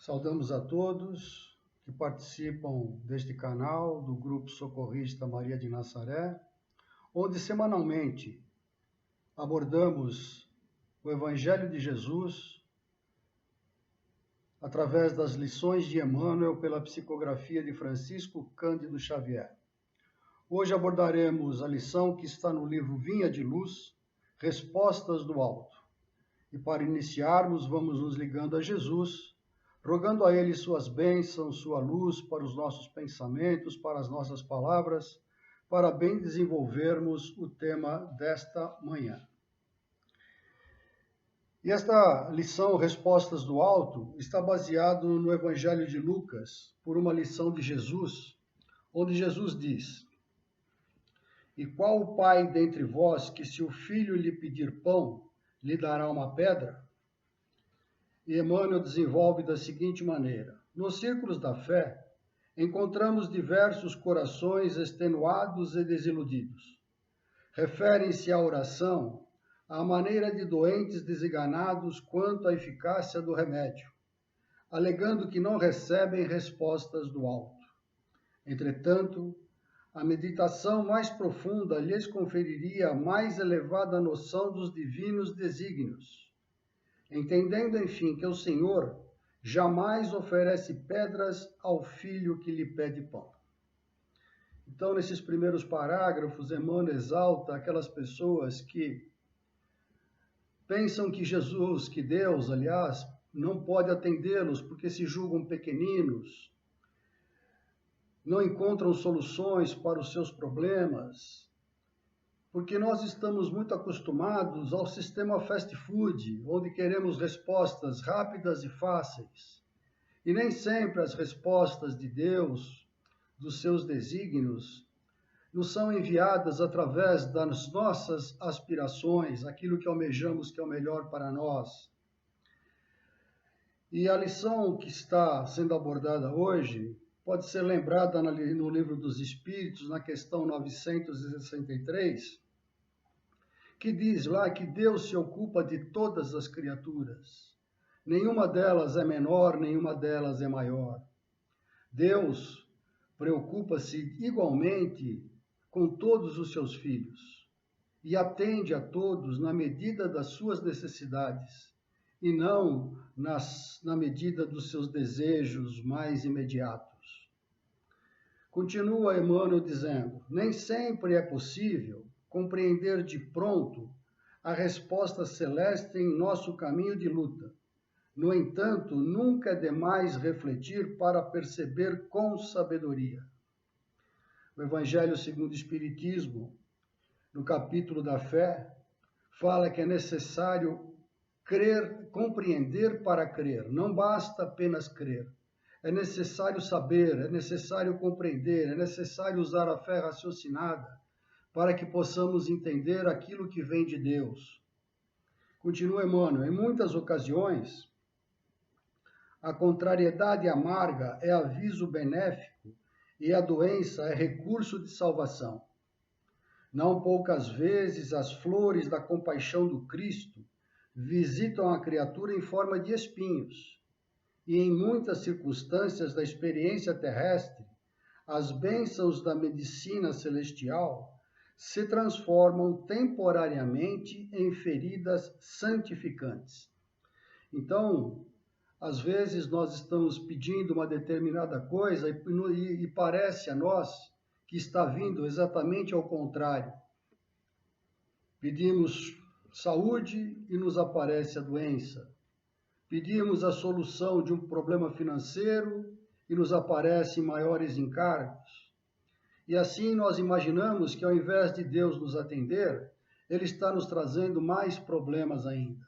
Saudamos a todos que participam deste canal do Grupo Socorrista Maria de Nazaré, onde semanalmente abordamos o Evangelho de Jesus através das lições de Emmanuel pela psicografia de Francisco Cândido Xavier. Hoje abordaremos a lição que está no livro Vinha de Luz, Respostas do Alto. E para iniciarmos, vamos nos ligando a Jesus, rogando a Ele suas bênçãos, sua luz para os nossos pensamentos, para as nossas palavras, para bem desenvolvermos o tema desta manhã. E esta lição, Respostas do Alto, está baseado no Evangelho de Lucas, por uma lição de Jesus, onde Jesus diz: "E qual o pai dentre vós que, se o filho lhe pedir pão, lhe dará uma pedra?" E Emmanuel desenvolve da seguinte maneira: nos círculos da fé, encontramos diversos corações extenuados e desiludidos. Referem-se à oração à maneira de doentes desenganados quanto à eficácia do remédio, alegando que não recebem respostas do alto. Entretanto, a meditação mais profunda lhes conferiria a mais elevada noção dos divinos desígnios, entendendo, enfim, que o Senhor jamais oferece pedras ao filho que lhe pede pão. Então, nesses primeiros parágrafos, Emmanuel exalta aquelas pessoas que pensam que Jesus, que Deus, aliás, não pode atendê-los porque se julgam pequeninos, não encontram soluções para os seus problemas, porque nós estamos muito acostumados ao sistema fast food, onde queremos respostas rápidas e fáceis. E nem sempre as respostas de Deus, dos seus desígnios, nos são enviadas através das nossas aspirações, aquilo que almejamos que é o melhor para nós. E a lição que está sendo abordada hoje pode ser lembrada no Livro dos Espíritos, na questão 963, que diz lá que Deus se ocupa de todas as criaturas. Nenhuma delas é menor, nenhuma delas é maior. Deus preocupa-se igualmente com todos os seus filhos e atende a todos na medida das suas necessidades e não na medida dos seus desejos mais imediatos. Continua Emmanuel dizendo: nem sempre é possível compreender de pronto a resposta celeste em nosso caminho de luta. No entanto, nunca é demais refletir para perceber com sabedoria. O Evangelho segundo o Espiritismo, no capítulo da fé, fala que é necessário crer, compreender para crer. Não basta apenas crer. É necessário saber, é necessário compreender, é necessário usar a fé raciocinada para que possamos entender aquilo que vem de Deus. Continua Emmanuel: em muitas ocasiões, a contrariedade amarga é aviso benéfico e a doença é recurso de salvação. Não poucas vezes as flores da compaixão do Cristo visitam a criatura em forma de espinhos, e em muitas circunstâncias da experiência terrestre, as bênçãos da medicina celestial se transformam temporariamente em feridas santificantes. Então, às vezes nós estamos pedindo uma determinada coisa e parece a nós que está vindo exatamente ao contrário. Pedimos saúde e nos aparece a doença. Pedimos a solução de um problema financeiro e nos aparecem maiores encargos. E assim nós imaginamos que ao invés de Deus nos atender, Ele está nos trazendo mais problemas ainda.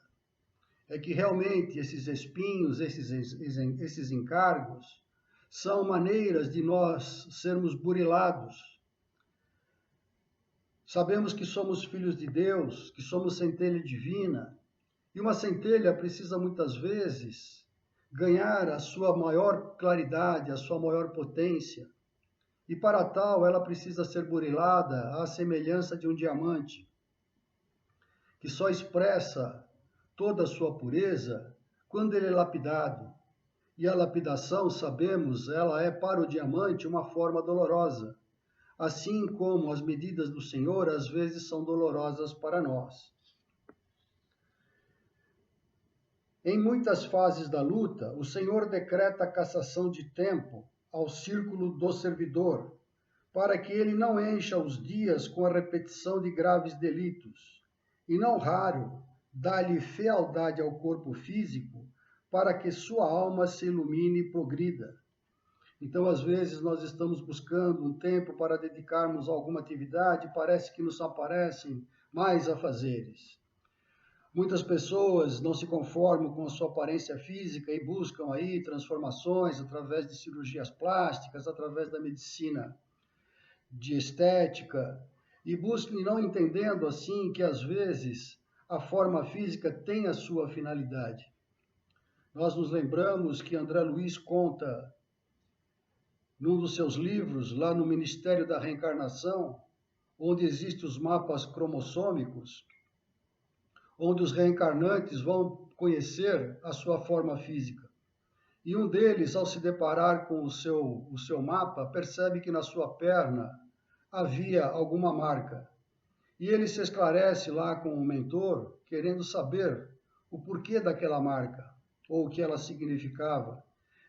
É que realmente esses espinhos, esses encargos, são maneiras de nós sermos burilados. Sabemos que somos filhos de Deus, que somos centelha divina, e uma centelha precisa muitas vezes ganhar a sua maior claridade, a sua maior potência. E para tal ela precisa ser burilada à semelhança de um diamante, que só expressa toda a sua pureza quando ele é lapidado. E a lapidação, sabemos, ela é para o diamante uma forma dolorosa, assim como as medidas do Senhor às vezes são dolorosas para nós. Em muitas fases da luta, o Senhor decreta a cassação de tempo ao círculo do servidor, para que ele não encha os dias com a repetição de graves delitos, e não raro, dá-lhe fealdade ao corpo físico, para que sua alma se ilumine e progrida. Então, às vezes, nós estamos buscando um tempo para dedicarmos a alguma atividade, parece que nos aparecem mais afazeres. Muitas pessoas não se conformam com a sua aparência física e buscam aí transformações através de cirurgias plásticas, através da medicina de estética, e buscam, e não entendendo assim que às vezes a forma física tem a sua finalidade. Nós nos lembramos que André Luiz conta num dos seus livros, lá no Ministério da Reencarnação, onde existem os mapas cromossômicos, onde os reencarnantes vão conhecer a sua forma física. E um deles, ao se deparar com o seu mapa, percebe que na sua perna havia alguma marca. E ele se esclarece lá com o mentor, querendo saber o porquê daquela marca, ou o que ela significava.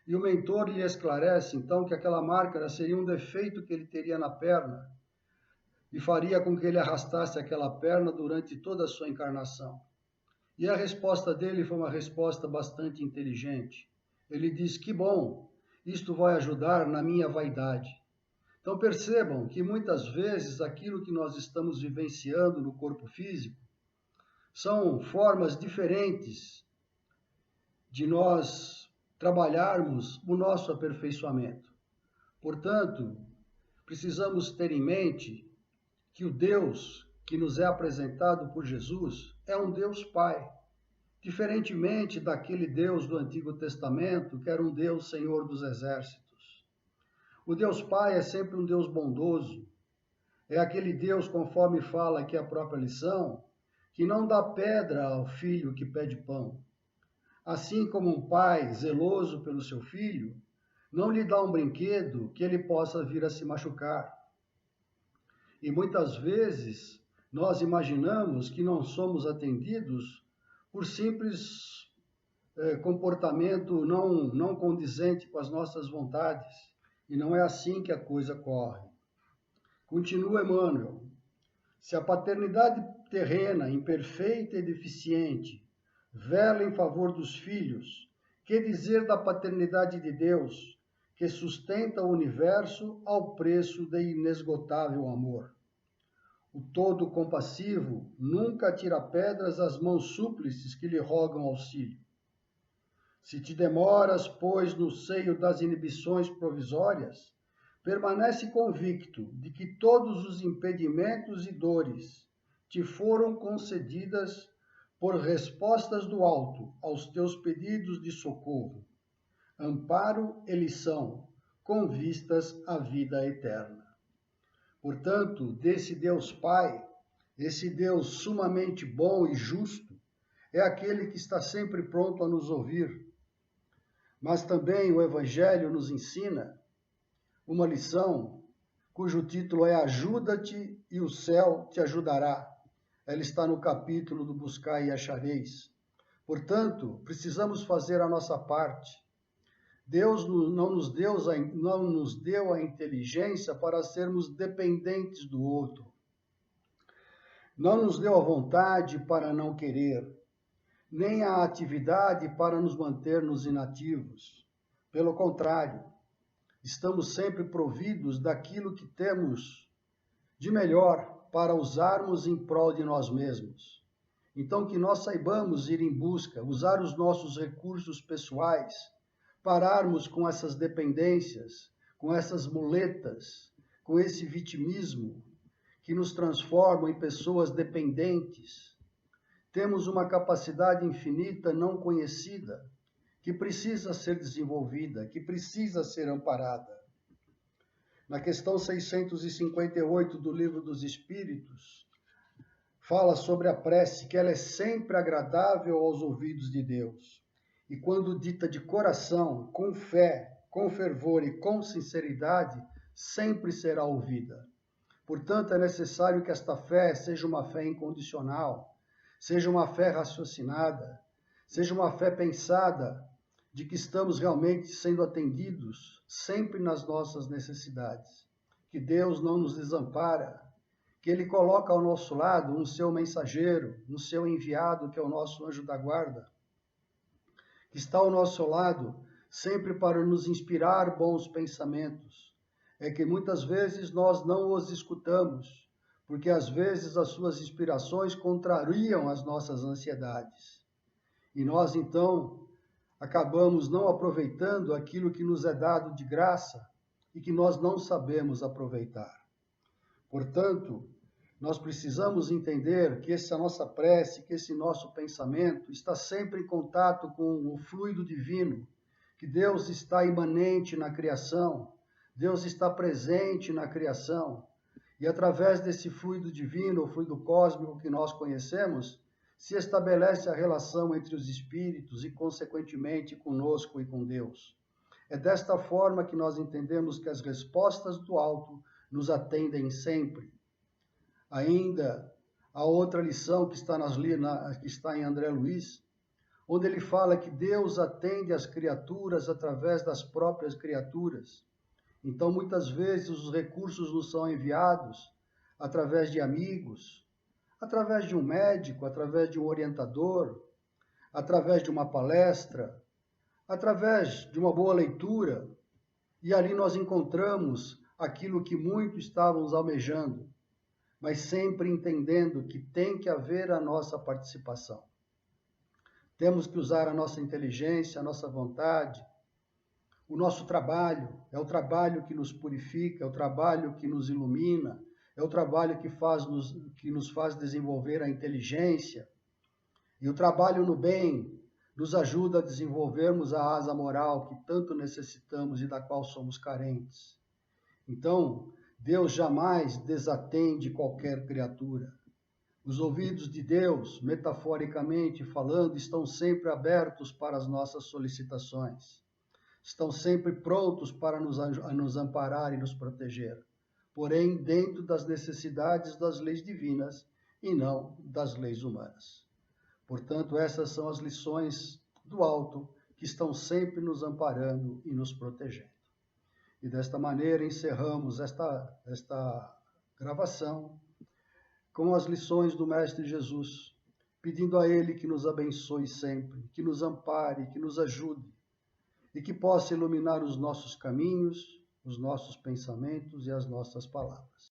E o mentor lhe esclarece, então, que aquela marca seria um defeito que ele teria na perna e faria com que ele arrastasse aquela perna durante toda a sua encarnação. E a resposta dele foi uma resposta bastante inteligente. Ele diz: que bom, isto vai ajudar na minha vaidade. Então percebam que muitas vezes aquilo que nós estamos vivenciando no corpo físico são formas diferentes de nós trabalharmos o nosso aperfeiçoamento. Portanto, precisamos ter em mente que o Deus que nos é apresentado por Jesus é um Deus Pai, diferentemente daquele Deus do Antigo Testamento, que era um Deus Senhor dos Exércitos. O Deus Pai é sempre um Deus bondoso, é aquele Deus, conforme fala aqui a própria lição, que não dá pedra ao filho que pede pão. Assim como um pai zeloso pelo seu filho, não lhe dá um brinquedo que ele possa vir a se machucar. E muitas vezes nós imaginamos que não somos atendidos por simples comportamento não condizente com as nossas vontades. E não é assim que a coisa corre. Continua Emmanuel. Se a paternidade terrena, imperfeita e deficiente, vela em favor dos filhos, que dizer da paternidade de Deus, que sustenta o universo ao preço de inesgotável amor? O todo compassivo nunca tira pedras às mãos súplices que lhe rogam auxílio. Se te demoras, pois, no seio das inibições provisórias, permanece convicto de que todos os impedimentos e dores te foram concedidas por respostas do alto aos teus pedidos de socorro, amparo e lição, com vistas à vida eterna. Portanto, desse Deus Pai, esse Deus sumamente bom e justo, é aquele que está sempre pronto a nos ouvir. Mas também o Evangelho nos ensina uma lição cujo título é Ajuda-te e o céu te ajudará. Ela está no capítulo do Buscai e Achareis. Portanto, precisamos fazer a nossa parte. Deus não nos deu a inteligência para sermos dependentes do outro. Não nos deu a vontade para não querer, nem a atividade para nos mantermos inativos. Pelo contrário, estamos sempre providos daquilo que temos de melhor para usarmos em prol de nós mesmos. Então, que nós saibamos ir em busca, usar os nossos recursos pessoais, pararmos com essas dependências, com essas muletas, com esse vitimismo que nos transformam em pessoas dependentes. Temos uma capacidade infinita não conhecida, que precisa ser desenvolvida, que precisa ser amparada. Na questão 658 do Livro dos Espíritos, fala sobre a prece, que ela é sempre agradável aos ouvidos de Deus. e quando dita de coração, com fé, com fervor e com sinceridade, sempre será ouvida. Portanto, é necessário que esta fé seja uma fé incondicional, seja uma fé raciocinada, seja uma fé pensada de que estamos realmente sendo atendidos sempre nas nossas necessidades, que Deus não nos desampara, que Ele coloca ao nosso lado um seu mensageiro, um seu enviado, que é o nosso anjo da guarda, que está ao nosso lado sempre para nos inspirar bons pensamentos. É que muitas vezes nós não os escutamos, porque às vezes as suas inspirações contrariam as nossas ansiedades. E nós então acabamos não aproveitando aquilo que nos é dado de graça e que nós não sabemos aproveitar. Portanto, nós precisamos entender que essa nossa prece, que esse nosso pensamento está sempre em contato com o fluido divino, que Deus está imanente na criação, Deus está presente na criação, e através desse fluido divino, o fluido cósmico que nós conhecemos, se estabelece a relação entre os espíritos e, consequentemente, conosco e com Deus. É desta forma que nós entendemos que as respostas do alto nos atendem sempre. Ainda a outra lição que está em André Luiz, onde ele fala que Deus atende as criaturas através das próprias criaturas. Então, muitas vezes, os recursos nos são enviados através de amigos, através de um médico, através de um orientador, através de uma palestra, através de uma boa leitura, e ali nós encontramos aquilo que muitos estávamos almejando, mas sempre entendendo que tem que haver a nossa participação. Temos que usar a nossa inteligência, a nossa vontade, o nosso trabalho. É o trabalho que nos purifica, é o trabalho que nos ilumina, é o trabalho que nos faz desenvolver a inteligência. E o trabalho no bem nos ajuda a desenvolvermos a asa moral que tanto necessitamos e da qual somos carentes. Então, Deus jamais desatende qualquer criatura. Os ouvidos de Deus, metaforicamente falando, estão sempre abertos para as nossas solicitações. Estão sempre prontos para nos amparar e nos proteger, porém dentro das necessidades das leis divinas e não das leis humanas. Portanto, essas são as lições do alto que estão sempre nos amparando e nos protegendo. E desta maneira encerramos esta gravação com as lições do Mestre Jesus, pedindo a Ele que nos abençoe sempre, que nos ampare, que nos ajude e que possa iluminar os nossos caminhos, os nossos pensamentos e as nossas palavras.